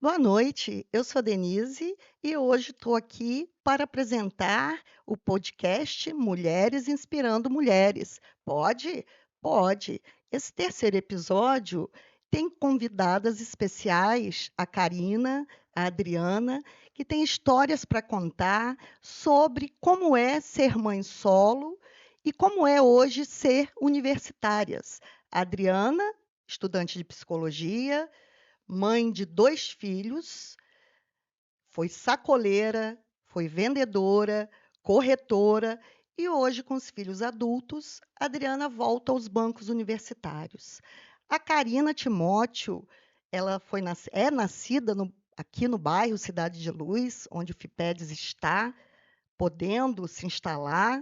Boa noite, eu sou Denise e hoje estou aqui para apresentar o podcast Mulheres Inspirando Mulheres. Pode? Pode. Esse terceiro episódio tem convidadas especiais, a Karina, a Adriana, que têm histórias para contar sobre como é ser mãe solo e como é hoje ser universitárias. A Adriana, estudante de psicologia, mãe de 2 filhos, foi sacoleira, foi vendedora, corretora e hoje, com os filhos adultos, a Adriana volta aos bancos universitários. A Karina Timóteo, ela é nascida aqui no bairro Cidade de Luz, onde o FIPEDS está, podendo se instalar.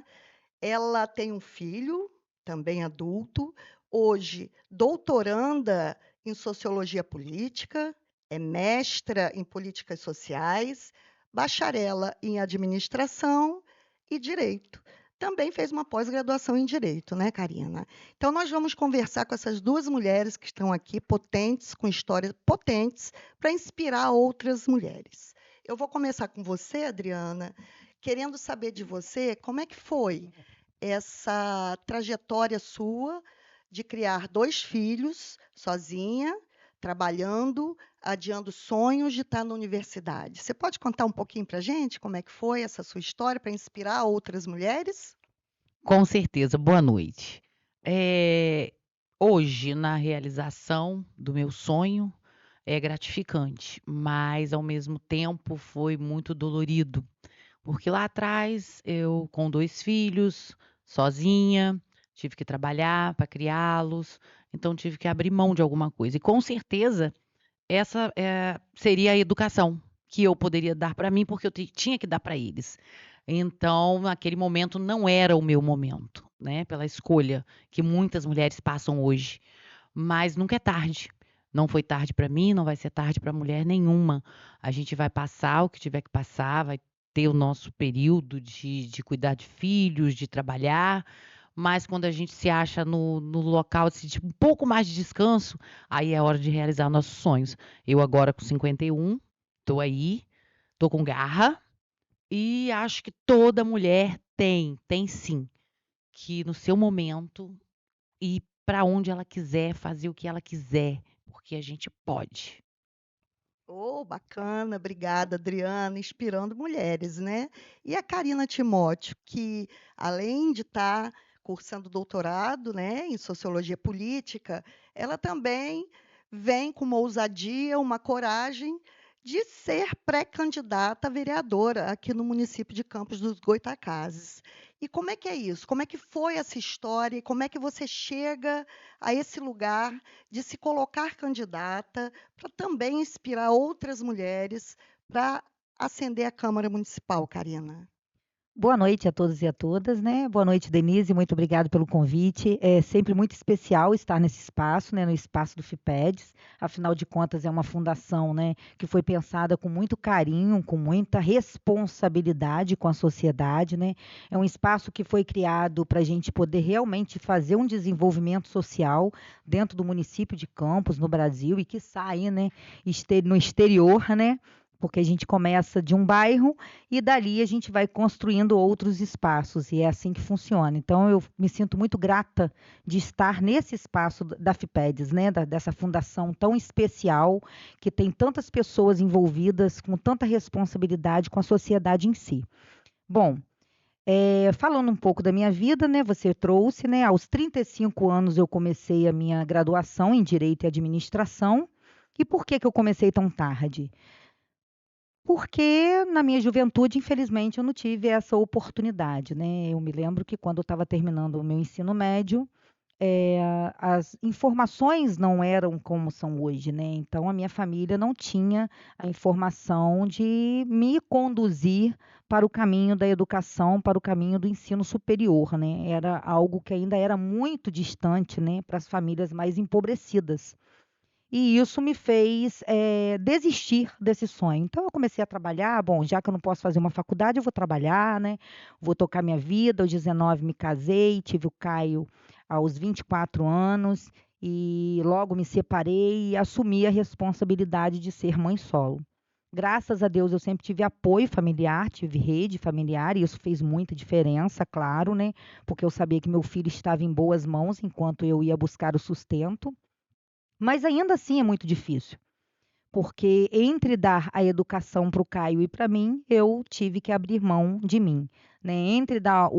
Ela tem um filho, também adulto, hoje doutoranda em sociologia política, é mestra em políticas sociais, bacharela em administração e direito. Também fez uma pós-graduação em direito, né, Karina? Então, nós vamos conversar com essas duas mulheres que estão aqui, potentes, com histórias potentes, para inspirar outras mulheres. Eu vou começar com você, Adriana, querendo saber de você como é que foi essa trajetória sua de criar 2 filhos sozinha, trabalhando, adiando sonhos de estar na universidade. Você pode contar um pouquinho para a gente como é que foi essa sua história para inspirar outras mulheres? Com certeza, boa noite. Eh, Hoje, na realização do meu sonho, é gratificante, mas ao mesmo tempo foi muito dolorido, porque lá atrás eu com 2 filhos, sozinha, tive que trabalhar para criá-los, então tive que abrir mão de alguma coisa. E com certeza essa, seria a educação que eu poderia dar para mim, porque eu tinha que dar para eles. Então, naquele momento não era o meu momento, né, pela escolha que muitas mulheres passam hoje. Mas nunca é tarde. Não foi tarde para mim, não vai ser tarde para mulher nenhuma. A gente vai passar o que tiver que passar, vai ter o nosso período de cuidar de filhos, de trabalhar, mas quando a gente se acha no local, assim, de um pouco mais de descanso, aí é hora de realizar nossos sonhos. Eu agora com 51, tô aí, tô com garra, e acho que toda mulher tem sim, que no seu momento ir para onde ela quiser, fazer o que ela quiser, porque a gente pode. Oh, bacana, obrigada, Adriana, inspirando mulheres, né? E a Karina Timóteo, que além de estar cursando doutorado, né, em sociologia política, ela também vem com uma ousadia, uma coragem de ser pré-candidata a vereadora aqui no município de Campos dos Goytacazes. E como é que é isso? Como é que foi essa história? E como é que você chega a esse lugar de se colocar candidata para também inspirar outras mulheres para ascender a Câmara Municipal, Karina? Boa noite a todos e a todas, né. Boa noite, Denise, muito obrigado pelo convite. É sempre muito especial estar nesse espaço, né, no espaço do FIPEDS. Afinal de contas, é uma fundação, né, que foi pensada com muito carinho, com muita responsabilidade com a sociedade, né. É um espaço que foi criado para a gente poder realmente fazer um desenvolvimento social dentro do município de Campos, no Brasil e quiçá aí, né, no exterior, né, porque a gente começa de um bairro e dali a gente vai construindo outros espaços, e é assim que funciona. Então eu me sinto muito grata de estar nesse espaço da FIPEDS, né, dessa fundação tão especial, que tem tantas pessoas envolvidas, com tanta responsabilidade com a sociedade em si. Bom, falando um pouco da minha vida, né, você trouxe, né, aos 35 anos eu comecei a minha graduação em Direito e Administração. E por que que eu comecei tão tarde? Porque na minha juventude, infelizmente, eu não tive essa oportunidade, né. Eu me lembro que quando eu estava terminando o meu ensino médio, as informações não eram como são hoje, né, então a minha família não tinha a informação de me conduzir para o caminho da educação, para o caminho do ensino superior, né. Era algo que ainda era muito distante, né, para as famílias mais empobrecidas. E isso me fez, desistir desse sonho. Então eu comecei a trabalhar, bom, já que eu não posso fazer uma faculdade, eu vou trabalhar, né, vou tocar minha vida. Aos 19 me casei, tive o Caio aos 24 anos, e logo me separei e assumi a responsabilidade de ser mãe solo. Graças a Deus eu sempre tive apoio familiar, tive rede familiar, e isso fez muita diferença, claro, né? Porque eu sabia que meu filho estava em boas mãos enquanto eu ia buscar o sustento. Mas ainda assim é muito difícil, porque entre dar a educação para o Caio e para mim, eu tive que abrir mão de mim, né? Entre dar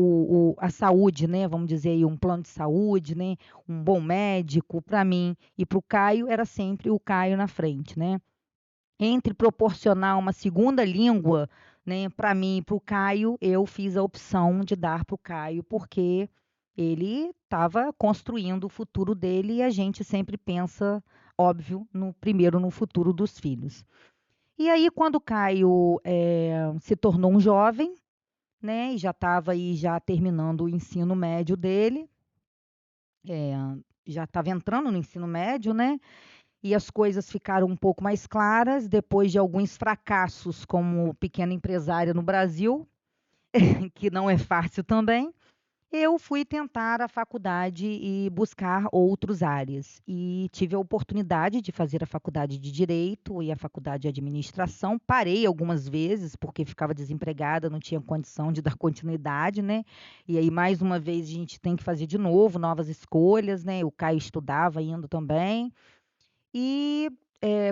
a saúde, né? Vamos dizer aí, um plano de saúde, né? Um bom médico para mim e para o Caio, era sempre o Caio na frente, né? Entre proporcionar uma segunda língua, né, para mim e para o Caio, eu fiz a opção de dar para o Caio, porque ele estava construindo o futuro dele e a gente sempre pensa, óbvio, primeiro no futuro dos filhos. E aí, quando o Caio se tornou um jovem, né, e já estava aí já terminando o ensino médio dele, eh, já estava entrando no ensino médio, né? E as coisas ficaram um pouco mais claras depois de alguns fracassos como pequena empresária no Brasil, que não é fácil também. Eu fui tentar a faculdade e buscar outras áreas. E tive a oportunidade de fazer a faculdade de Direito e a faculdade de Administração. Parei algumas vezes porque ficava desempregada, não tinha condição de dar continuidade, né? E aí, mais uma vez, a gente tem que fazer de novo novas escolhas, né? O Caio estudava ainda também. E,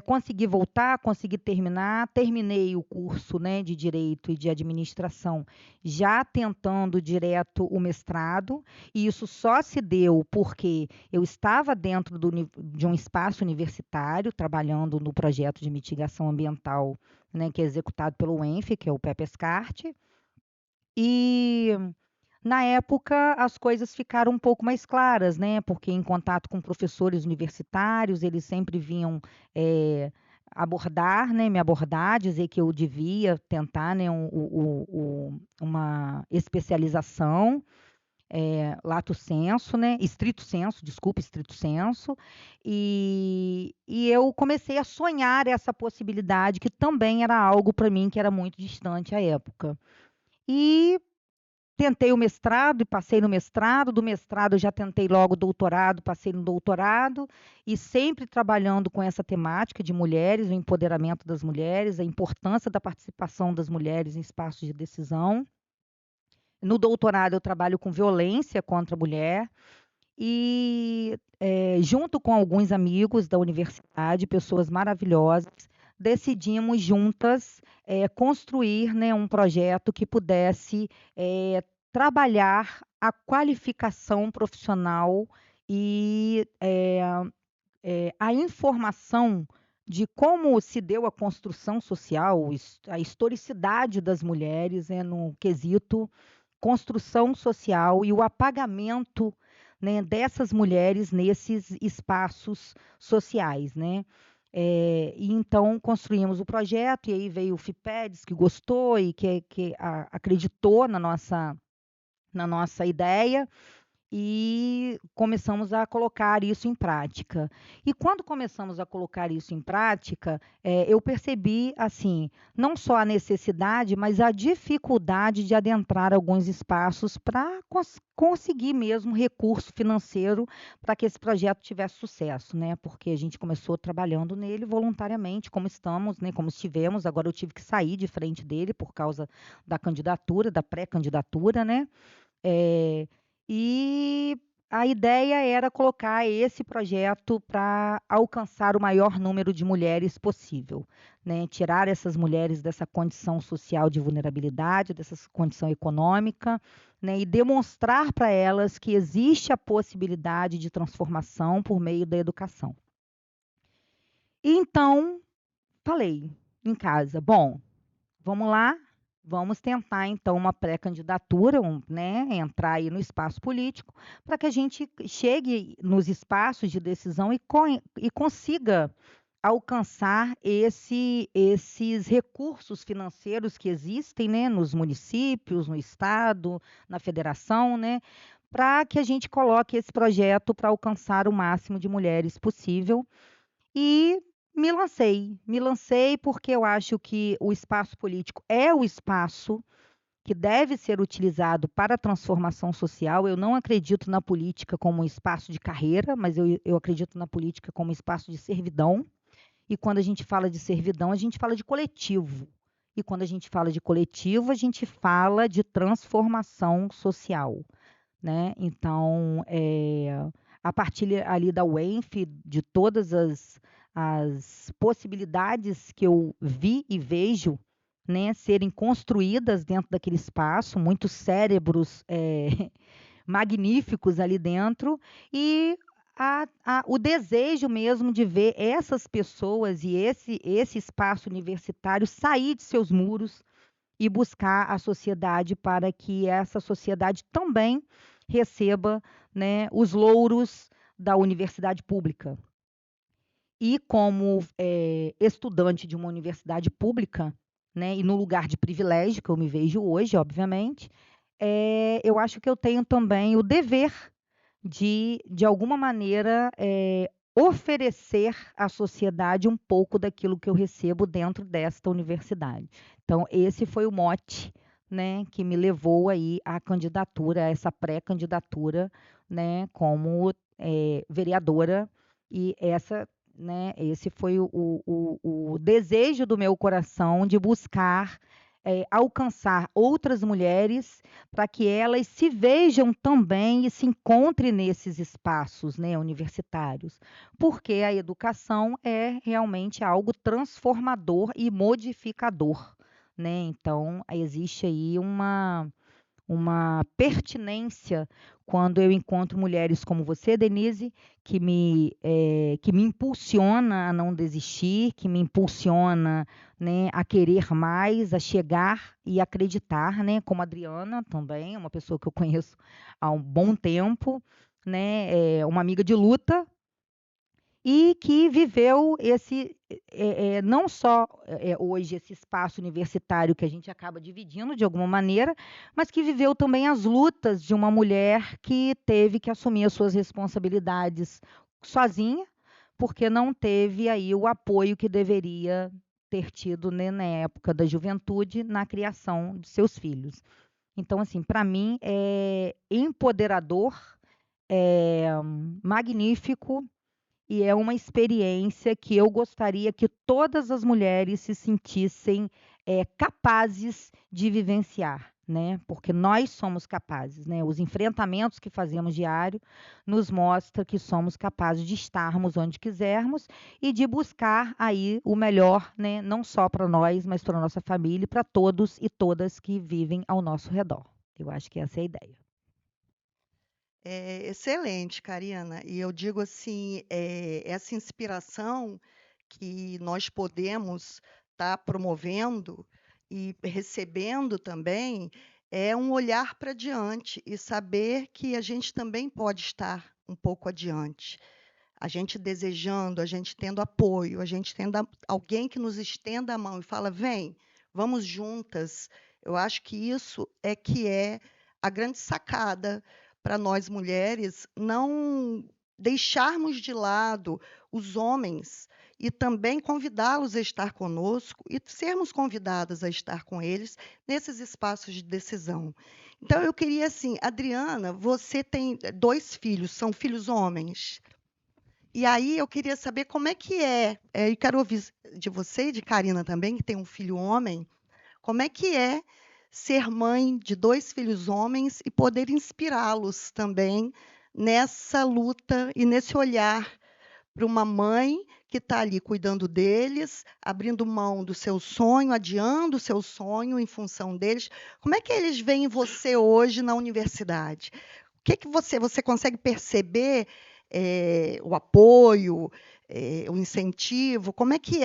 consegui voltar, consegui terminar, terminei o curso, né, de Direito e de Administração, já tentando direto o mestrado, e isso só se deu porque eu estava dentro de um espaço universitário, trabalhando no projeto de mitigação ambiental, né, que é executado pelo ENF, que é o PEPESCART, e na época, as coisas ficaram um pouco mais claras, né, porque em contato com professores universitários, eles sempre vinham, abordar, né, me abordar, dizer que eu devia tentar, né, uma especialização, lato sensu, né, estrito sensu, desculpa, estrito sensu, e eu comecei a sonhar essa possibilidade, que também era algo para mim que era muito distante à época. E tentei o mestrado e passei no mestrado, do mestrado eu já tentei logo o doutorado, passei no doutorado, e sempre trabalhando com essa temática de mulheres, o empoderamento das mulheres, a importância da participação das mulheres em espaços de decisão. No doutorado eu trabalho com violência contra a mulher e, junto com alguns amigos da universidade, pessoas maravilhosas, decidimos juntas, construir, né, um projeto que pudesse, trabalhar a qualificação profissional e, a informação de como se deu a construção social, a historicidade das mulheres, né, no quesito construção social e o apagamento, né, dessas mulheres nesses espaços sociais, né. E então construímos o projeto, e aí veio o FIPEDS, que gostou e que acreditou na nossa ideia, e começamos a colocar isso em prática. E quando começamos a colocar isso em prática, eu percebi, assim, não só a necessidade, mas a dificuldade de adentrar alguns espaços para conseguir mesmo recurso financeiro para que esse projeto tivesse sucesso, né? Porque a gente começou trabalhando nele voluntariamente, como estamos, né? Como estivemos. Agora eu tive que sair de frente dele por causa da candidatura, da pré-candidatura, né? Eh, e a ideia era colocar esse projeto para alcançar o maior número de mulheres possível, né? Tirar essas mulheres dessa condição social de vulnerabilidade, dessa condição econômica, né? E demonstrar para elas que existe a possibilidade de transformação por meio da educação. E então, falei em casa, bom, vamos lá, vamos tentar então uma pré-candidatura, né, entrar aí no espaço político, para que a gente chegue nos espaços de decisão e consiga alcançar esses recursos financeiros que existem, né, nos municípios, no estado, na federação, né, para que a gente coloque esse projeto para alcançar o máximo de mulheres possível. E me lancei porque eu acho que o espaço político é o espaço que deve ser utilizado para a transformação social. Eu não acredito na política como um espaço de carreira, mas eu acredito na política como um espaço de servidão. E quando a gente fala de servidão, a gente fala de coletivo. E quando a gente fala de coletivo, a gente fala de transformação social, né? Então, a partir ali da UENF, de todas as possibilidades que eu vi e vejo, né, serem construídas dentro daquele espaço, muitos cérebros magníficos ali dentro, e o desejo mesmo de ver essas pessoas e esse espaço universitário sair de seus muros e buscar a sociedade para que essa sociedade também receba, né, os louros da universidade pública. E como estudante de uma universidade pública, né, e no lugar de privilégio que eu me vejo hoje, obviamente, eu acho que eu tenho também o dever de alguma maneira, oferecer à sociedade um pouco daquilo que eu recebo dentro desta universidade. Então, esse foi o mote, né, que me levou aí à candidatura, a essa pré-candidatura, né, como vereadora, e esse foi o desejo do meu coração de buscar alcançar outras mulheres para que elas se vejam também e se encontrem nesses espaços, né, universitários, porque a educação é realmente algo transformador e modificador, né? Então, existe aí uma pertinência quando eu encontro mulheres como você, Denise, que me impulsiona a não desistir, que me impulsiona, né, a querer mais, a chegar e acreditar, né, como a Adriana também, uma pessoa que eu conheço há um bom tempo, né, uma amiga de luta, e que viveu não só hoje esse espaço universitário que a gente acaba dividindo de alguma maneira, mas que viveu também as lutas de uma mulher que teve que assumir as suas responsabilidades sozinha, porque não teve aí o apoio que deveria ter tido, né, na época da juventude na criação de seus filhos. Então, assim, para mim é empoderador, é magnífico, e é uma experiência que eu gostaria que todas as mulheres se sentissem capazes de vivenciar, né? Porque nós somos capazes, né? Os enfrentamentos que fazemos diário nos mostra que somos capazes de estarmos onde quisermos e de buscar aí o melhor, né? Não só para nós, mas para nossa família e para todos e todas que vivem ao nosso redor. Eu acho que essa é a ideia. É excelente, Karina. E eu digo assim, essa inspiração que nós podemos estar promovendo e recebendo também é um olhar para diante e saber que a gente também pode estar um pouco adiante. A gente desejando, a gente tendo apoio, a gente tendo alguém que nos estenda a mão e fala: vem, vamos juntas. Eu acho que é a grande sacada para nós mulheres não deixarmos de lado os homens e também convidá-los a estar conosco e sermos convidadas a estar com eles nesses espaços de decisão. Então, eu queria assim, Adriana, você tem 2 filhos, são filhos homens? E aí eu queria saber como é que e quero ouvir de você e de Karina também, que tem um filho homem, como é que é ser mãe de 2 filhos homens e poder inspirá-los também nessa luta e nesse olhar para uma mãe que está ali cuidando deles, abrindo mão do seu sonho, adiando o seu sonho em função deles. Como é que eles veem você hoje na universidade? O que que você consegue perceber, o apoio, o incentivo? Como é que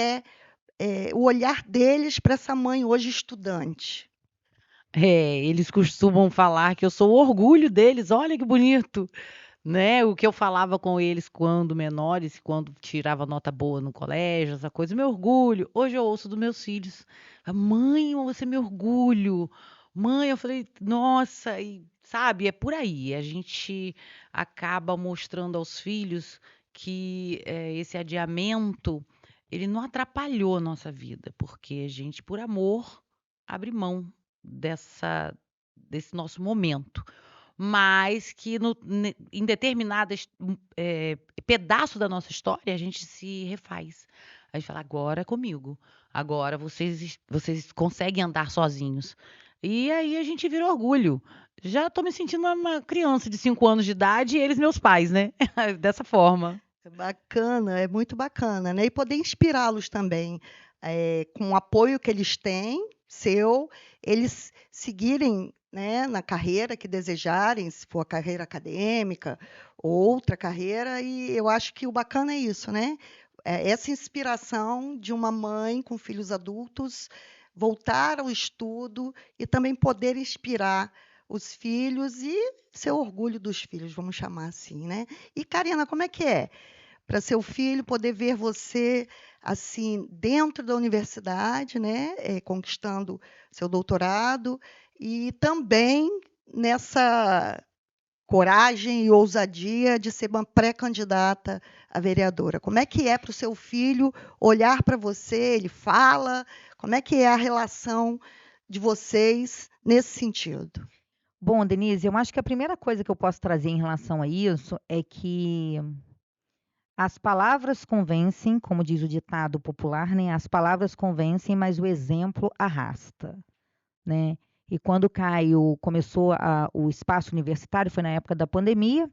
o olhar deles para essa mãe hoje estudante? Eles costumam falar que eu sou o orgulho deles, olha que bonito, né? O que eu falava com eles quando menores, quando tirava nota boa no colégio, essa coisa, meu orgulho. Hoje eu ouço dos meus filhos, mãe, você é meu orgulho. Mãe, eu falei, nossa, e sabe, é por aí. A gente acaba mostrando aos filhos que esse adiamento, ele não atrapalhou a nossa vida, porque a gente, por amor, abre mão. desse nosso momento, mas que em determinadas pedaço da nossa história a gente se refaz. A gente fala, agora é comigo, agora vocês conseguem andar sozinhos. E aí a gente vira orgulho. Já estou me sentindo uma criança de 5 anos de idade e eles meus pais, né? Dessa forma. É bacana, é muito bacana, né? E poder inspirá-los também, com o apoio que eles têm, eles seguirem, né, na carreira que desejarem, se for a carreira acadêmica, outra carreira, e eu acho que o bacana é isso, né? Essa inspiração de uma mãe com filhos adultos voltar ao estudo e também poder inspirar os filhos e ser orgulho dos filhos, vamos chamar assim, né? E, Karina, como é que é? Para seu filho poder ver você assim dentro da universidade, né, conquistando seu doutorado e também nessa coragem e ousadia de ser uma pré-candidata a vereadora. Como é que é para o seu filho olhar para você? Ele fala? Como é que é a relação de vocês nesse sentido? Bom, Denise, eu acho que a primeira coisa que eu posso trazer em relação a isso é que as palavras convencem, como diz o ditado popular, né? As palavras convencem, mas o exemplo arrasta, né? E quando o Caio começou o espaço universitário, foi na época da pandemia,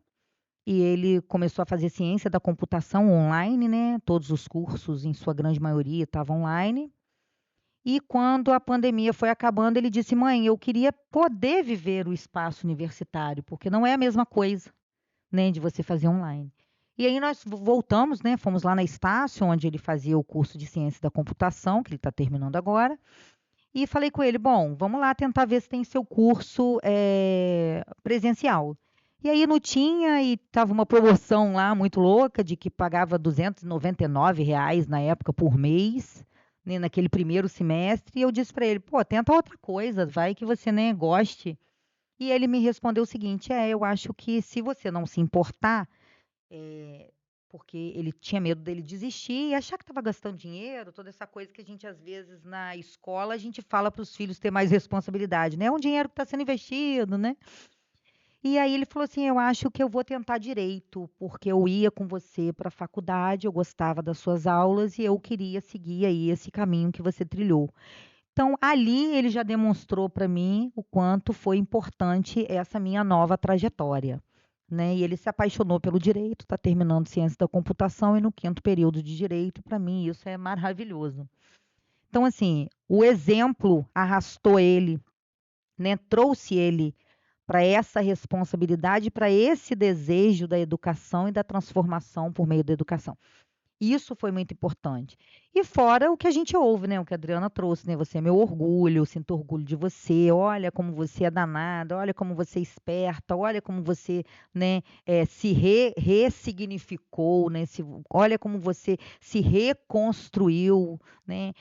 e ele começou a fazer ciência da computação online, né? Todos os cursos, em sua grande maioria, estavam online. E quando a pandemia foi acabando, ele disse: Mãe, eu queria poder viver o espaço universitário, porque não é a mesma coisa, né, de você fazer online. E aí nós voltamos, né? Fomos lá na Estácio, onde ele fazia o curso de ciência da computação, que ele está terminando agora. E falei com ele: bom, vamos lá tentar ver se tem seu curso presencial. E aí não tinha, e estava uma promoção lá muito louca, de que pagava R$ 299 na época por mês, né, naquele primeiro semestre. E eu disse para ele: pô, tenta outra coisa, vai que você nem goste. E ele me respondeu o seguinte: eu acho que se você não se importar, porque ele tinha medo dele desistir e achar que estava gastando dinheiro, toda essa coisa que a gente, às vezes, na escola, a gente fala para os filhos ter mais responsabilidade, né? É um dinheiro que está sendo investido, né? E aí ele falou assim: eu acho que eu vou tentar direito, porque eu ia com você para a faculdade, eu gostava das suas aulas e eu queria seguir aí esse caminho que você trilhou. Então, ali ele já demonstrou para mim o quanto foi importante essa minha nova trajetória, né? E ele se apaixonou pelo direito, está terminando ciência da computação e no 5º período de direito. Para mim, isso é maravilhoso. Então, assim, o exemplo arrastou ele, né? Trouxe ele para essa responsabilidade, para esse desejo da educação e da transformação por meio da educação. Isso foi muito importante. E fora o que a gente ouve, né? O que a Adriana trouxe, né? Você é meu orgulho, eu sinto orgulho de você. Olha como você é danada, olha como você é esperta, olha como você, né, se ressignificou, né? Olha como você se reconstruiu, né?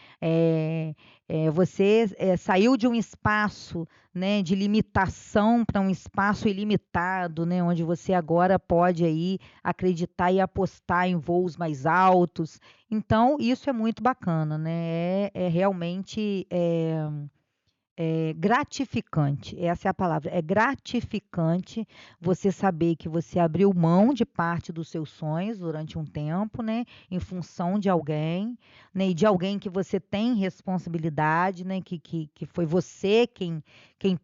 Você saiu de um espaço, né, de limitação para um espaço ilimitado, né? Onde você agora pode aí acreditar e apostar em voos mais altos. Então, isso é muito bacana, né? É realmente gratificante, essa é a palavra. É gratificante você saber que você abriu mão de parte dos seus sonhos durante um tempo, né? Em função de alguém, né? E de alguém que você tem responsabilidade, né? Que foi você quem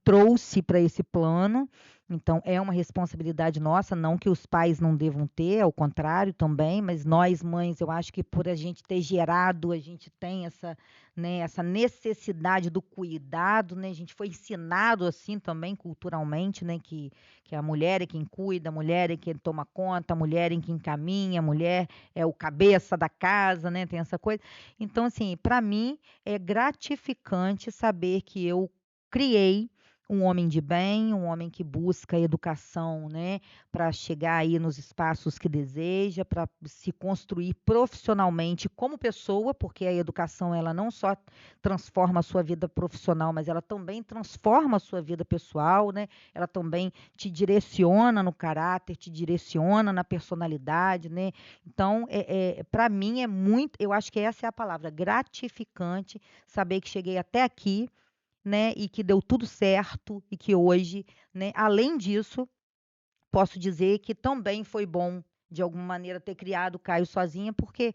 trouxe para esse plano. Então, é uma responsabilidade nossa, não que os pais não devam ter, ao contrário também, mas nós, mães, eu acho que por a gente ter gerado, a gente tem essa, né, essa necessidade do cuidado, né? A gente foi ensinado assim também culturalmente, né, que a mulher é quem cuida, a mulher é quem toma conta, a mulher é quem encaminha, a mulher é o cabeça da casa, né? Tem essa coisa. Então, assim, para mim é gratificante saber que eu criei um homem de bem, um homem que busca educação, né, para chegar aí nos espaços que deseja, para se construir profissionalmente como pessoa, porque a educação ela não só transforma a sua vida profissional, mas ela também transforma a sua vida pessoal, né? Ela também te direciona no caráter, te direciona na personalidade, né? Então, para mim é muito, eu acho que essa é a palavra, gratificante, saber que cheguei até aqui né, e que deu tudo certo e que hoje, né, além disso, posso dizer que também foi bom, de alguma maneira, ter criado o Caio sozinha, porque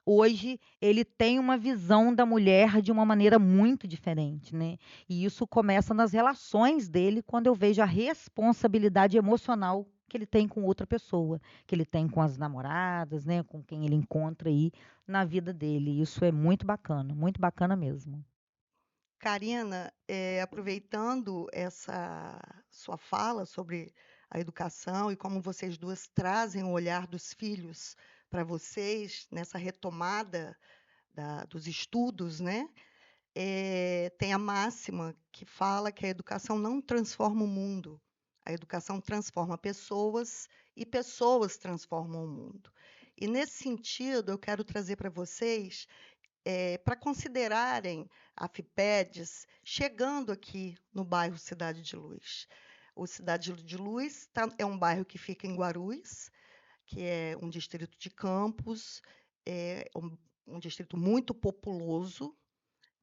hoje ele tem uma visão da mulher de uma maneira muito diferente, né. E isso começa nas relações dele, quando eu vejo a responsabilidade emocional que ele tem com outra pessoa, que ele tem com as namoradas, né, com quem ele encontra aí na vida dele. Isso é muito bacana mesmo. Karina, aproveitando essa sua fala sobre a educação e como vocês duas trazem o olhar dos filhos para vocês nessa retomada dos estudos, né? Tem a máxima que fala que a educação não transforma o mundo, a educação transforma pessoas e pessoas transformam o mundo. E nesse sentido, eu quero trazer para vocês para considerarem a FIPEDS chegando aqui no bairro Cidade de Luz. O Cidade de Luz é um bairro que fica em Guarulhos, que é um distrito de Campos, é um distrito muito populoso,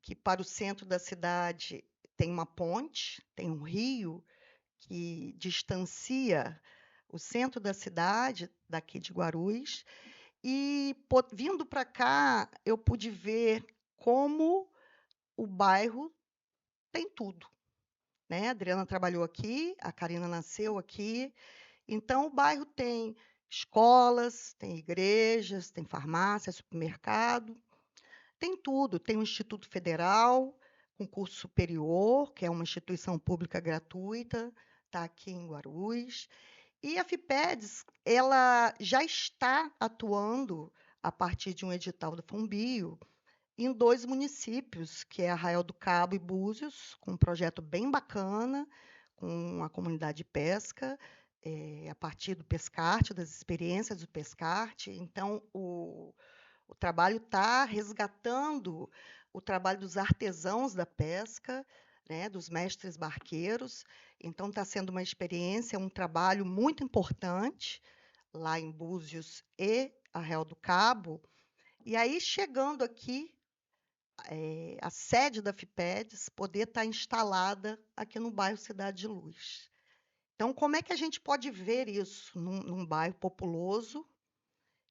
que para o centro da cidade tem uma ponte, tem um rio que distancia o centro da cidade, daqui de Guarulhos, e vindo para cá, eu pude ver como o bairro tem tudo, né? A Adriana trabalhou aqui, a Karina nasceu aqui, então o bairro tem escolas, tem igrejas, tem farmácia, supermercado, tem tudo. Tem o Instituto Federal, com curso superior, que é uma instituição pública gratuita, está aqui em Guarulhos. E a FIPEDS, ela já está atuando, a partir de um edital do Fumbio, em 2 municípios, que é Arraial do Cabo e Búzios, com um projeto bem bacana, com a comunidade de pesca, a partir do Pescarte, das experiências do Pescarte. Então, o trabalho está resgatando o trabalho dos artesãos da pesca, né, dos mestres barqueiros. Então, está sendo uma experiência, um trabalho muito importante lá em Búzios e Arraial do Cabo. E aí, chegando aqui, a sede da FIPEDS poder estar instalada aqui no bairro Cidade de Luz. Então, como é que a gente pode ver isso num bairro populoso,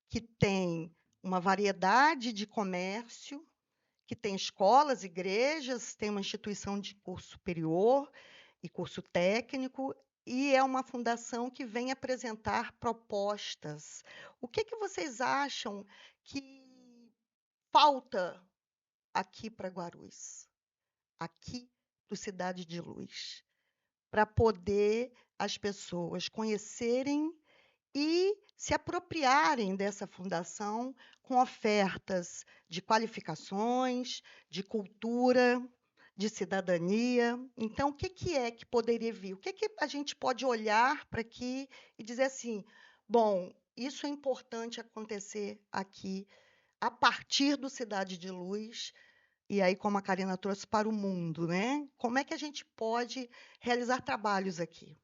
que tem uma variedade de comércio, que tem escolas, igrejas, tem uma instituição de curso superior e curso técnico, e é uma fundação que vem apresentar propostas. O que vocês acham que falta aqui para Guarulhos, aqui do Cidade de Luz, para poder as pessoas conhecerem e se apropriarem dessa fundação com ofertas de qualificações, de cultura, de cidadania? Então, o que é que poderia vir? O que a gente pode olhar para aqui e dizer assim: bom, isso é importante acontecer aqui, a partir do Cidade de Luz, e aí, como a Karina trouxe, para o mundo, né? Como é que a gente pode realizar trabalhos aqui?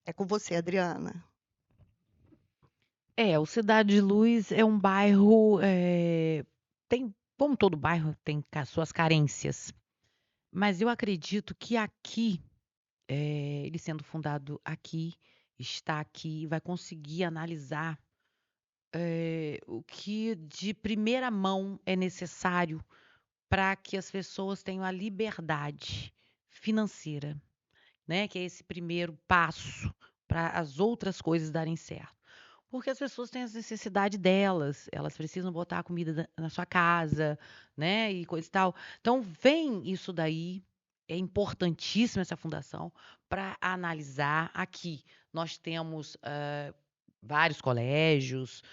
É com você, Adriana. O Cidade de Luz é um bairro, tem, como todo bairro, tem suas carências. Mas eu acredito que aqui, ele sendo fundado aqui, está aqui, vai conseguir analisar o que de primeira mão é necessário para que as pessoas tenham a liberdade financeira, né? Que é esse primeiro passo para as outras coisas darem certo. Porque as pessoas têm as necessidades delas, elas precisam botar a comida na sua casa, né? E coisa e tal. Então, vem isso daí. É importantíssima essa fundação para analisar aqui. Nós temos vários colégios,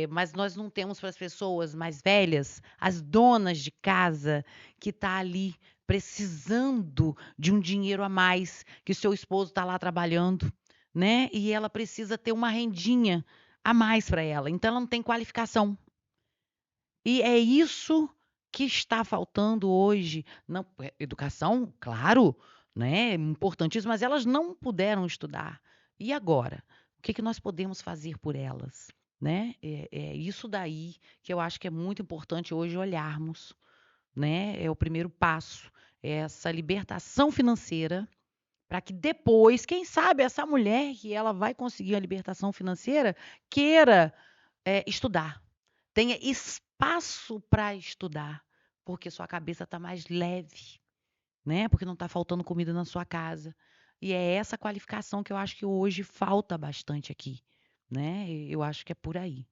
mas nós não temos para as pessoas mais velhas, as donas de casa que tá ali precisando de um dinheiro a mais, que o seu esposo está lá trabalhando, né? E ela precisa ter uma rendinha a mais para ela. Então ela não tem qualificação. E é isso que está faltando hoje. Não, educação, claro, né? Importantíssimo, mas elas não puderam estudar. E agora? O que nós podemos fazer por elas? Né? É isso daí que eu acho que é muito importante hoje olharmos, né? É o primeiro passo. essa libertação financeira, para que depois, quem sabe, essa mulher que ela vai conseguir a libertação financeira queira estudar, tenha espaço para estudar, porque sua cabeça está mais leve, né? Porque não está faltando comida na sua casa. E é essa qualificação que eu acho que hoje falta bastante aqui, né? Eu acho que é por aí.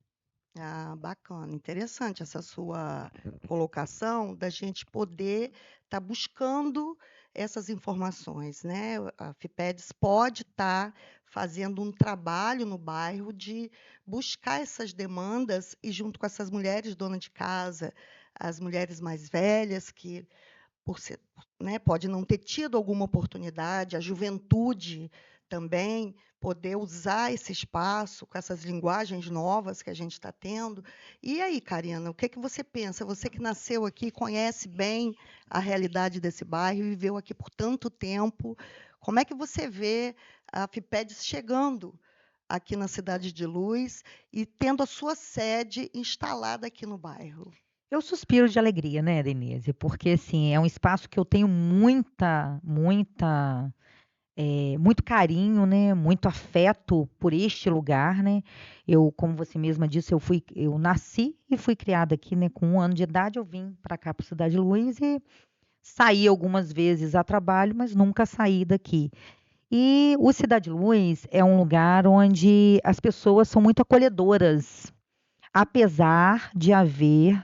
Ah, bacana, interessante essa sua colocação da gente poder estar buscando essas informações, né? A FIPEDS pode estar fazendo um trabalho no bairro de buscar essas demandas e junto com essas mulheres donas de casa, as mulheres mais velhas que por ser, né, pode não ter tido alguma oportunidade, a juventude também poder usar esse espaço com essas linguagens novas que a gente está tendo. E aí, Karina, o que que você pensa? Você que nasceu aqui, conhece bem a realidade desse bairro, viveu aqui por tanto tempo, como é que você vê a FIPEDS chegando aqui na Cidade de Luz e tendo a sua sede instalada aqui no bairro? Eu suspiro de alegria, né, Denise? Porque, assim, é um espaço que eu tenho muito carinho, né, muito afeto por este lugar, né? Eu, como você mesma disse, eu nasci e fui criada aqui, né? Com 1 ano de idade, eu vim para cá, para Cidade de Luz, e saí algumas vezes a trabalho, mas nunca saí daqui. E o Cidade de Luz é um lugar onde as pessoas são muito acolhedoras, apesar de haver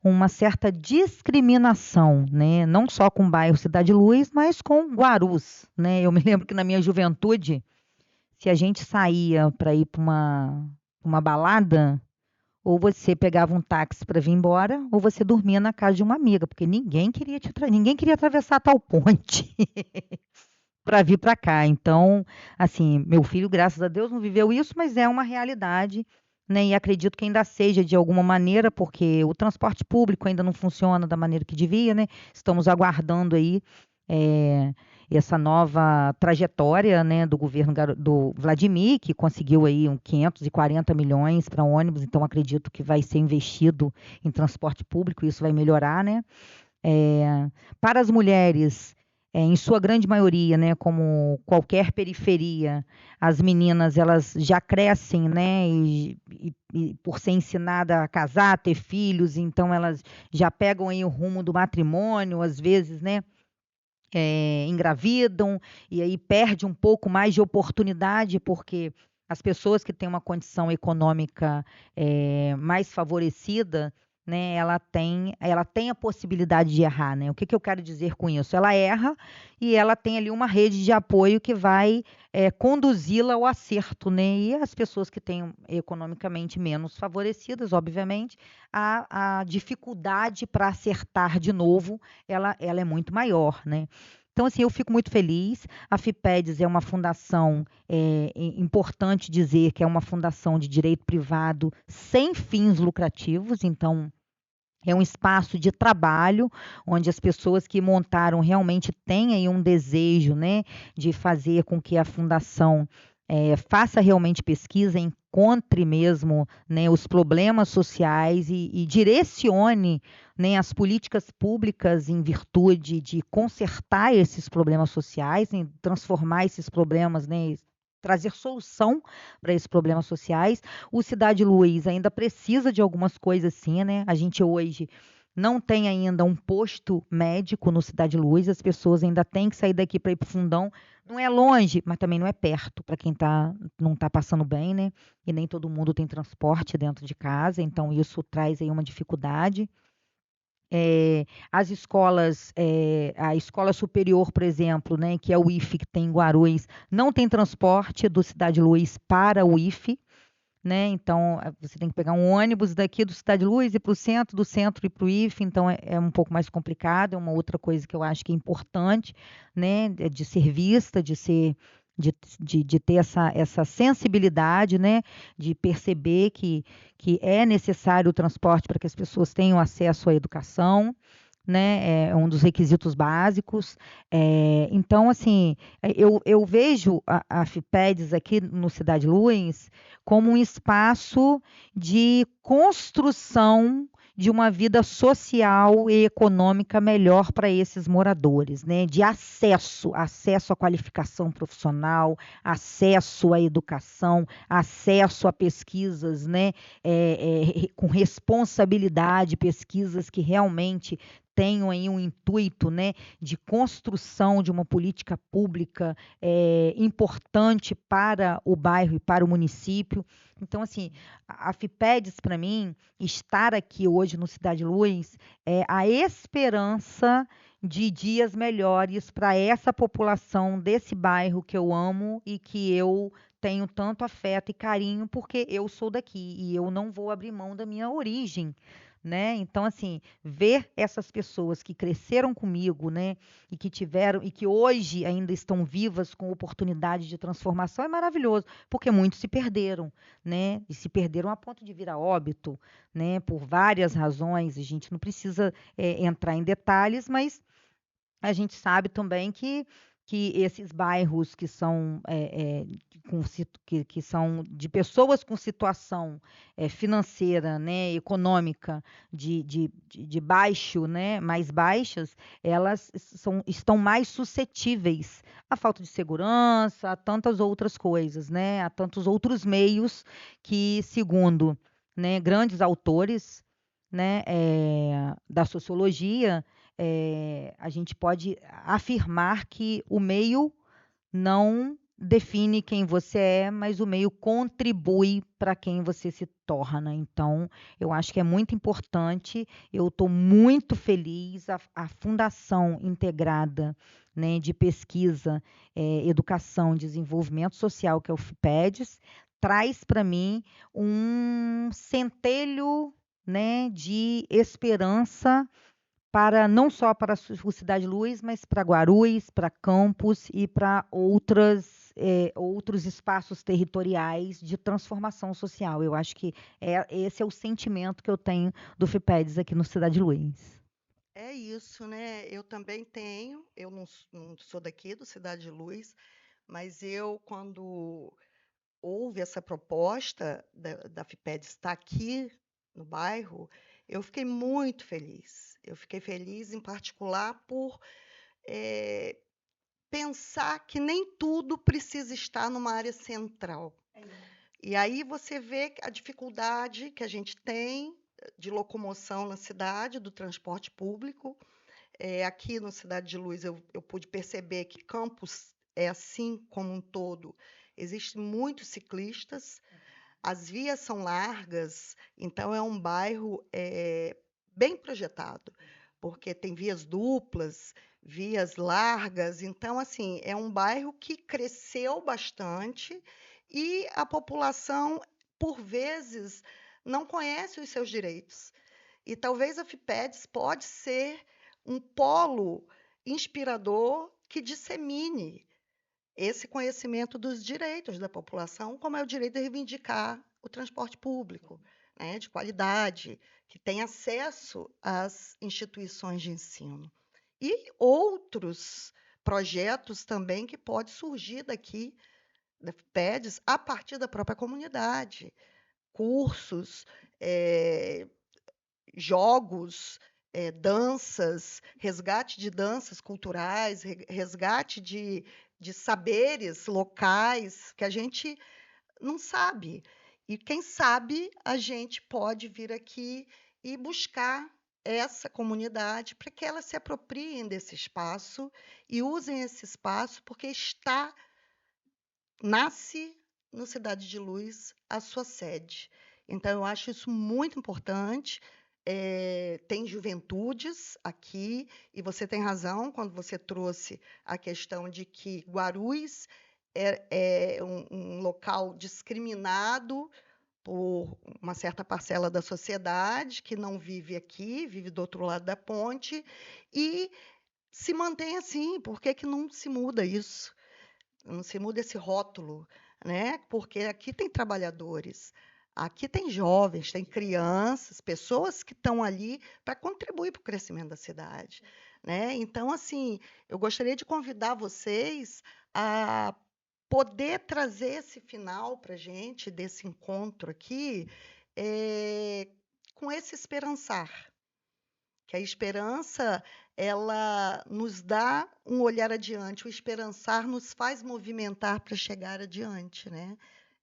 uma certa discriminação, né? Não só com o bairro Cidade Luz, mas com Guarus, né? Eu me lembro que na minha juventude, se a gente saía para ir para uma balada, ou você pegava um táxi para vir embora, ou você dormia na casa de uma amiga, porque ninguém queria atravessar tal ponte para vir para cá. Então, assim, meu filho, graças a Deus, não viveu isso, mas é uma realidade, né? E acredito que ainda seja de alguma maneira, porque o transporte público ainda não funciona da maneira que devia, né? Estamos aguardando aí eh, essa nova trajetória, né, do governo do Vladimir, que conseguiu aí 540 milhões para ônibus, então acredito que vai ser investido em transporte público, e isso vai melhorar, né? Eh, para as mulheres, em sua grande maioria, né, como qualquer periferia, as meninas elas já crescem, né, e por ser ensinada a casar, ter filhos, então elas já pegam aí o rumo do matrimônio, às vezes, né, engravidam e aí perde um pouco mais de oportunidade, porque as pessoas que têm uma condição econômica mais favorecida, né, ela tem a possibilidade de errar, né? O que que eu quero dizer com isso? Ela erra e ela tem ali uma rede de apoio que vai conduzi-la ao acerto, né? E as pessoas que têm economicamente menos favorecidas, obviamente, a dificuldade para acertar de novo, ela é muito maior, né? Então, assim, eu fico muito feliz. A FIPEDS é uma fundação, importante dizer que é uma fundação de direito privado sem fins lucrativos, então é um espaço de trabalho onde as pessoas que montaram realmente têm aí um desejo, né, de fazer com que a fundação faça realmente pesquisa, encontre mesmo, né, os problemas sociais e direcione, né, as políticas públicas em virtude de consertar esses problemas sociais, em transformar esses problemas, né, trazer solução para esses problemas sociais. O Cidade Luz ainda precisa de algumas coisas sim, né? A gente hoje não tem ainda um posto médico no Cidade Luz, as pessoas ainda têm que sair daqui para ir para o Fundão. Não é longe, mas também não é perto, para quem não está passando bem, né? E nem todo mundo tem transporte dentro de casa, então isso traz aí uma dificuldade. As escolas, a escola superior, por exemplo, né, que é o IFE, que tem em Guarulhos, não tem transporte do Cidade Luz para o IFE, né? Então, você tem que pegar um ônibus daqui do Cidade Luz e ir para o centro, do centro e para o IFE, então é um pouco mais complicado, é uma outra coisa que eu acho que é importante, né, de ser vista, de ter essa sensibilidade, né, de perceber que é necessário o transporte para que as pessoas tenham acesso à educação, né? É um dos requisitos básicos. Então, assim, eu vejo a FIPEDS aqui no Cidade Luz como um espaço de construção de uma vida social e econômica melhor para esses moradores, né? De acesso à qualificação profissional, acesso à educação, acesso a pesquisas, né? Com responsabilidade, pesquisas que realmente tenham aí um intuito, né, de construção de uma política pública importante para o bairro e para o município. Então, assim, a FIPEDS, para mim, estar aqui hoje no Cidade Luz é a esperança de dias melhores para essa população desse bairro que eu amo e que eu tenho tanto afeto e carinho, porque eu sou daqui e eu não vou abrir mão da minha origem, né? Então, assim, ver essas pessoas que cresceram comigo, né, e que tiveram e que hoje ainda estão vivas com oportunidade de transformação é maravilhoso, porque muitos se perderam, né? E se perderam a ponto de vir a óbito, né? Por várias razões. A gente não precisa entrar em detalhes, mas a gente sabe também que esses bairros que são, que são de pessoas com situação financeira, né, econômica de baixo, né, mais baixas, elas estão mais suscetíveis à falta de segurança, a tantas outras coisas, né, a tantos outros meios que, segundo, né, grandes autores, né, da sociologia, a gente pode afirmar que o meio não define quem você é, mas o meio contribui para quem você se torna. Então, eu acho que é muito importante. Eu estou muito feliz. A Fundação Integrada, né, de Pesquisa, Educação e Desenvolvimento Social, que é o FIPEDS, traz para mim um centelho, né, de esperança para não só para o Cidade Luz, mas para Guarulhos, para Campos e para outros espaços territoriais de transformação social. Eu acho que esse é o sentimento que eu tenho do FIPEDS aqui no Cidade Luz. É isso, né? Eu também tenho, eu não sou daqui do Cidade Luz, mas eu, quando houve essa proposta da FIPEDS estar aqui no bairro, eu fiquei muito feliz. Eu fiquei feliz, em particular, por eh, pensar que nem tudo precisa estar numa área central. E aí você vê a dificuldade que a gente tem de locomoção na cidade, do transporte público. Aqui no Cidade de Luz, eu pude perceber que Campos é assim como um todo. Existem muitos ciclistas, as vias são largas, então é um bairro bem projetado, porque tem vias duplas, vias largas. Então, assim, é um bairro que cresceu bastante e a população, por vezes, não conhece os seus direitos. E talvez a FIPEDS pode ser um polo inspirador que dissemine esse conhecimento dos direitos da população, como é o direito de reivindicar o transporte público, né, de qualidade, que tem acesso às instituições de ensino. E outros projetos também que podem surgir daqui, da FIPEDS, a partir da própria comunidade. Cursos, jogos, danças, resgate de danças culturais, resgate de saberes locais que a gente não sabe. E quem sabe a gente pode vir aqui e buscar essa comunidade para que elas se apropriem desse espaço e usem esse espaço porque nasce no Cidade de Luz a sua sede. Então, eu acho isso muito importante. Tem juventudes aqui, e você tem razão quando você trouxe a questão de que Guarulhos é um local discriminado por uma certa parcela da sociedade que não vive aqui, vive do outro lado da ponte, e se mantém assim. Por que que não se muda isso? Não se muda esse rótulo, né? Porque aqui tem trabalhadores, aqui tem jovens, tem crianças, pessoas que estão ali para contribuir para o crescimento da cidade, né? Então, assim, eu gostaria de convidar vocês a poder trazer esse final para a gente, desse encontro aqui, com esse esperançar, que a esperança ela nos dá um olhar adiante, o esperançar nos faz movimentar para chegar adiante, né?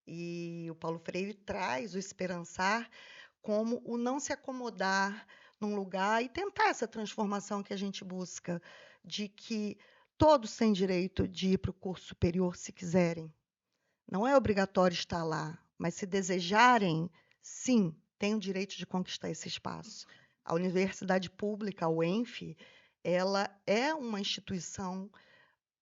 E o Paulo Freire traz o esperançar como o não se acomodar num lugar e tentar essa transformação que a gente busca, de que todos têm direito de ir para o curso superior se quiserem. Não é obrigatório estar lá, mas se desejarem, sim, têm o direito de conquistar esse espaço. A universidade pública, a UENF, ela é uma instituição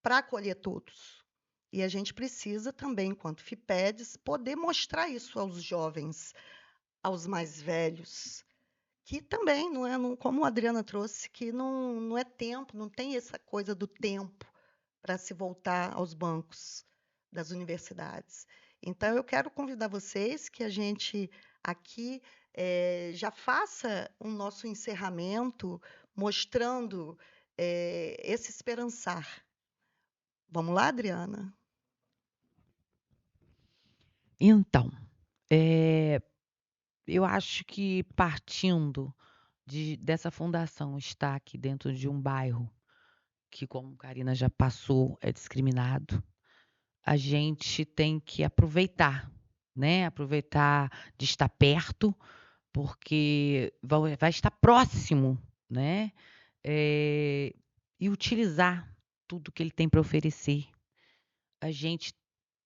para acolher todos. E a gente precisa também, enquanto FIPEDS, poder mostrar isso aos jovens, aos mais velhos, que também não é, como a Adriana trouxe, que não é tempo, não tem essa coisa do tempo para se voltar aos bancos das universidades. Então, eu quero convidar vocês que a gente aqui já faça o nosso encerramento mostrando esse esperançar. Vamos lá, Adriana? Então, eu acho que partindo dessa fundação estar aqui dentro de um bairro que, como Karina já passou, é discriminado, a gente tem que aproveitar, né? Aproveitar de estar perto, porque vai estar próximo, né? E utilizar tudo que ele tem para oferecer. A gente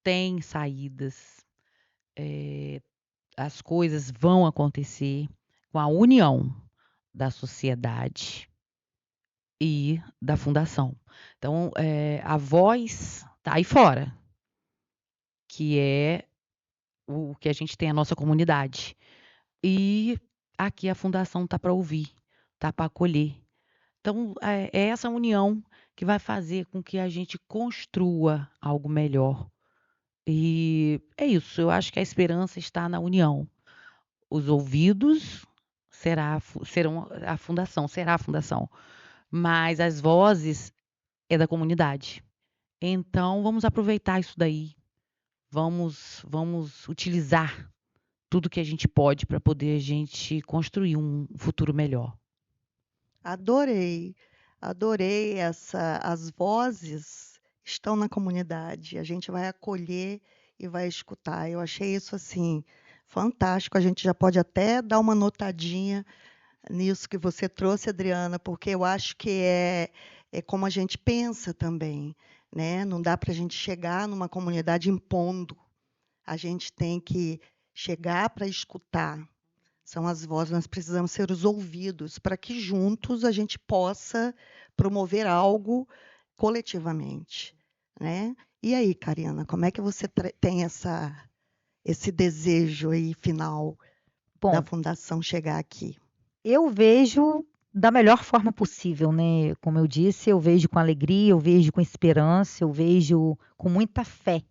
tem saídas, as coisas vão acontecer com a união da sociedade e da fundação. Então, a voz está aí fora, que é o que a gente tem a nossa comunidade. E aqui a fundação está para ouvir, está para acolher. Então, é essa união que vai fazer com que a gente construa algo melhor. E é isso, eu acho que a esperança está na união. Os ouvidos serão a fundação, será a fundação, mas as vozes é da comunidade. Então, vamos aproveitar isso daí, vamos utilizar tudo que a gente pode para poder a gente construir um futuro melhor. Adorei, adorei as vozes estão na comunidade, a gente vai acolher e vai escutar. Eu achei isso assim fantástico. A gente já pode até dar uma notadinha nisso que você trouxe, Adriana, porque eu acho que é como a gente pensa também, né? Não dá para a gente chegar numa comunidade impondo. A gente tem que chegar para escutar. São as vozes, nós precisamos ser os ouvidos para que juntos a gente possa promover algo coletivamente, né? E aí, Karina, como é que você tem esse desejo aí final da Bom, fundação chegar aqui? eu vejo da melhor forma possível, né? Como eu disse, eu vejo com alegria, eu vejo com esperança, eu vejo com muita fé,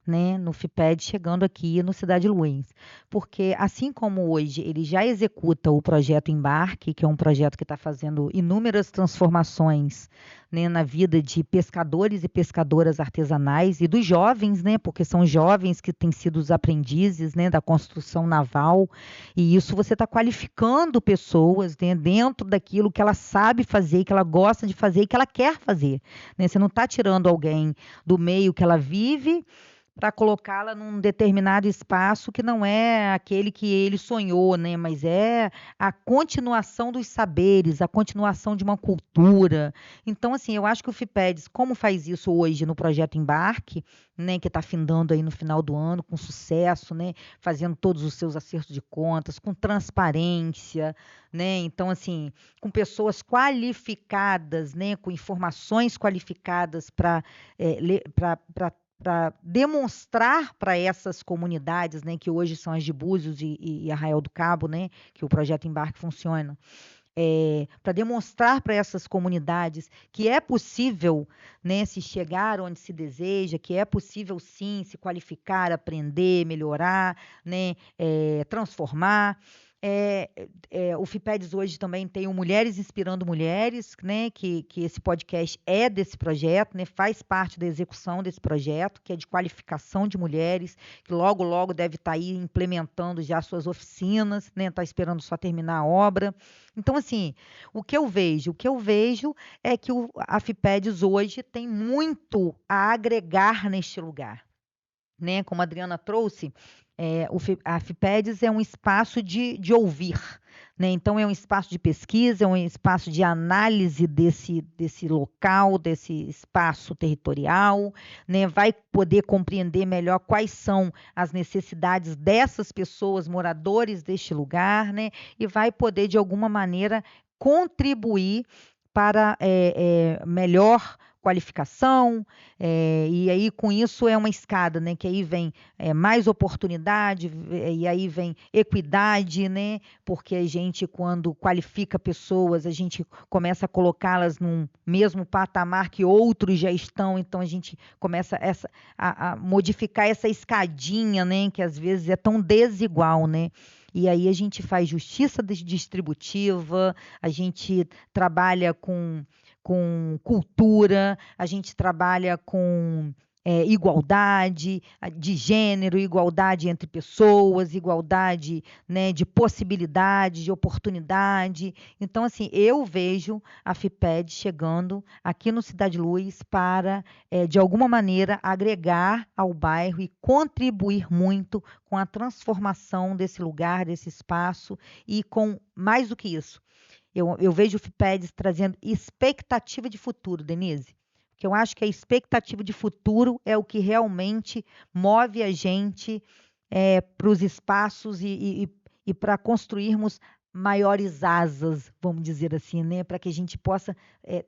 né, no FIPED chegando aqui no Cidade Luiz. Porque, assim como hoje ele já executa o projeto Embarque, que é um projeto que está fazendo inúmeras transformações, né, na vida de pescadores e pescadoras artesanais e dos jovens, né, porque são jovens que têm sido os aprendizes, né, da construção naval, e isso você está qualificando pessoas, né, dentro daquilo que ela sabe fazer, que ela gosta de fazer e que ela quer fazer, né? Você não está tirando alguém do meio que ela vive para colocá-la num determinado espaço que não é aquele que ele sonhou, né? Mas é a continuação dos saberes, a continuação de uma cultura. Então, assim, eu acho que o FIPEDS, como faz isso hoje no projeto Embarque, né, que está findando aí no final do ano com sucesso, né, fazendo todos os seus acertos de contas, com transparência, né? Então, assim, com pessoas qualificadas, né, com informações qualificadas para para demonstrar para essas comunidades, né, que hoje são as de Búzios e Arraial do Cabo, né, que o projeto Embarque funciona, para demonstrar para essas comunidades que é possível, né, se chegar onde se deseja, que é possível sim se qualificar, aprender, melhorar, né, transformar. O FIPEDS hoje também tem o Mulheres Inspirando Mulheres, né, que esse podcast é desse projeto, né, faz parte da execução desse projeto, que é de qualificação de mulheres, que logo, logo deve estar aí implementando já suas oficinas, né, está esperando só terminar a obra. Então, assim, o que eu vejo? O que eu vejo é que a FIPEDS hoje tem muito a agregar neste lugar, né? Como a Adriana trouxe, a FIPEDS é um espaço de ouvir, né? Então, é um espaço de pesquisa, é um espaço de análise desse local, desse espaço territorial, né? Vai poder compreender melhor quais são as necessidades dessas pessoas, moradores deste lugar, né? E vai poder, de alguma maneira, contribuir para melhor qualificação, e aí com isso é uma escada, né? Que aí vem mais oportunidade, e aí vem equidade, né? Porque a gente, quando qualifica pessoas, a gente começa a colocá-las num mesmo patamar que outros já estão, então a gente começa a modificar essa escadinha, né? Que às vezes é tão desigual, né? E aí a gente faz justiça distributiva, a gente trabalha com cultura, a gente trabalha com igualdade de gênero, igualdade entre pessoas, igualdade, né, de possibilidade, de oportunidade. Então, assim, eu vejo a FIPED chegando aqui no Cidade Luz para, de alguma maneira, agregar ao bairro e contribuir muito com a transformação desse lugar, desse espaço e com mais do que isso. Eu vejo o FIPEDS trazendo expectativa de futuro, Denise, porque eu acho que a expectativa de futuro é o que realmente move a gente para os espaços e para construirmos maiores asas, vamos dizer assim, né? Para que a gente possa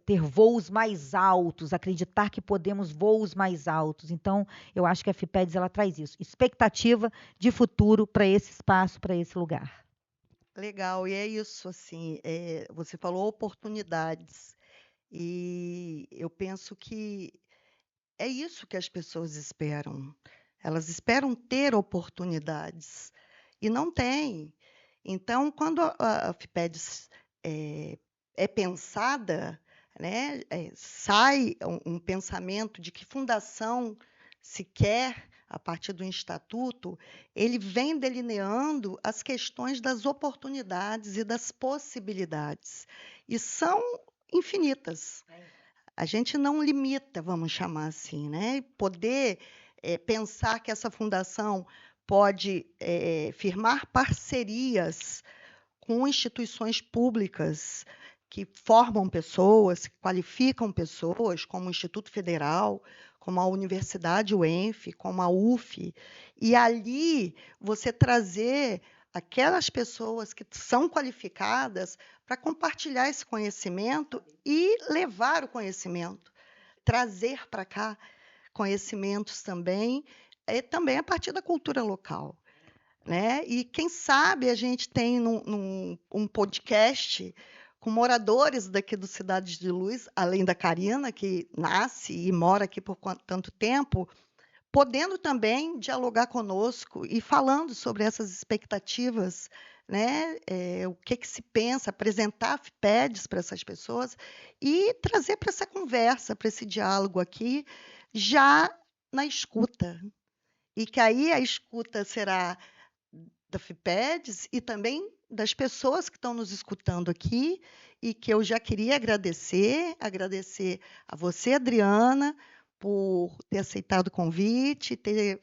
ter voos mais altos, acreditar que podemos voos mais altos. Então, eu acho que a FIPEDS ela traz isso, expectativa de futuro para esse espaço, para esse lugar. Legal, e é isso, assim, você falou oportunidades, e eu penso que é isso que as pessoas esperam. Elas esperam ter oportunidades e não têm. Então, quando a FIPEDS é pensada, né, sai um pensamento de que fundação se quer a partir do estatuto, ele vem delineando as questões das oportunidades e das possibilidades. E são infinitas. A gente não limita, vamos chamar assim, né? Poder pensar que essa fundação pode firmar parcerias com instituições públicas que formam pessoas, que qualificam pessoas, como o Instituto Federal, como a Universidade UENF, como a UF, e ali você trazer aquelas pessoas que são qualificadas para compartilhar esse conhecimento e levar o conhecimento, trazer para cá conhecimentos também a partir da cultura local, né? E quem sabe a gente tem um podcast com moradores daqui do Cidade de Luz, além da Karina, que nasce e mora aqui por tanto tempo, podendo também dialogar conosco e falando sobre essas expectativas, né? O que se pensa, apresentar FIPEDS para essas pessoas e trazer para essa conversa, para esse diálogo aqui, já na escuta. E que aí a escuta será da FIPEDS e também das pessoas que estão nos escutando aqui, e que eu já queria agradecer a você, Adriana, por ter aceitado o convite, ter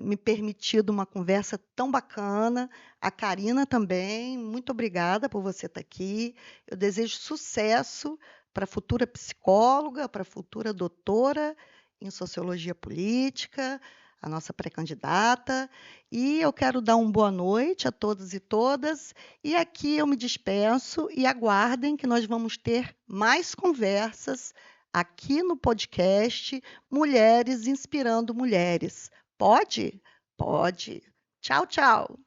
me permitido uma conversa tão bacana, a Karina também, muito obrigada por você estar aqui. Eu desejo sucesso para a futura psicóloga, para a futura doutora em Sociologia Política, a nossa pré-candidata, e eu quero dar uma boa noite a todos e todas, e aqui eu me despeço e aguardem que nós vamos ter mais conversas aqui no podcast Mulheres Inspirando Mulheres. Pode? Pode. Tchau, tchau.